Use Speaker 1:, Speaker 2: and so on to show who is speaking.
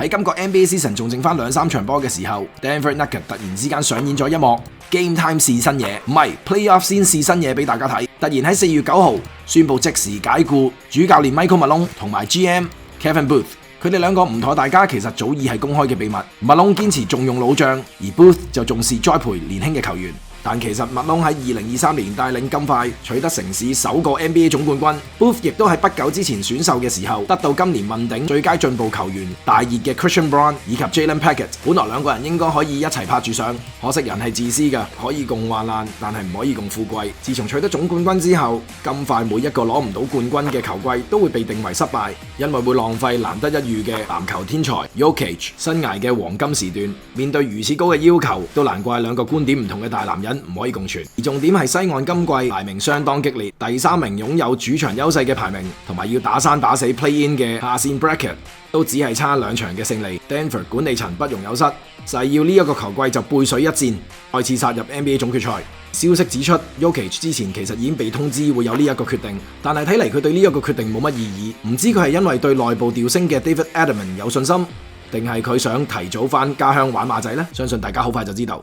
Speaker 1: 喺今個 NBA season 仲剩翻2-3場波嘅時候 ，Denver Nuggets 突然之間上演咗一幕 Game Time 試新嘢，唔係 Playoff 先試新嘢俾大家睇。突然喺4月9號宣布即時解雇主教練 Michael Malone 同埋 GM Kevin Booth， 佢哋兩個唔妥大家其實早已係公開嘅秘密。Malone 堅持重用老將，而 Booth 就重視栽培年輕嘅球員。但其實Malone喺2023年帶領金塊取得城市首個 NBA 總冠軍 ，Booth 亦都喺不久之前選秀嘅時候得到今年問鼎最佳進步球員大熱嘅 Christian Braun 以及 Jalen Pickett， 本來兩個人應該可以一齊拍住上，可惜人係自私嘅，可以共患難，但係唔可以共富貴。自從取得總冠軍之後，金塊每一個攞唔到冠軍嘅球季都會被定為失敗，因為會浪費難得一遇嘅籃球天才 Jokic 生涯嘅黃金時段。面對如此高嘅要求，都難怪兩個觀點唔同嘅大男人唔可以共存，而重點係西岸今季排名相當激烈，第3名擁有主場優勢嘅排名，同埋要打生打死 play in 嘅下線 bracket 都只係差2場嘅勝利。Denver 管理層不容有失，就係要呢一個球季就背水一戰，再次殺入 NBA 總決賽。消息指出 Jokic 之前其實已經被通知會有呢一個決定，但係睇嚟佢對呢一個決定冇乜意義，唔知佢係因為對內部調升嘅 David Edelman 有信心，定係佢想提早返家鄉玩馬仔呢？相信大家好快就知道。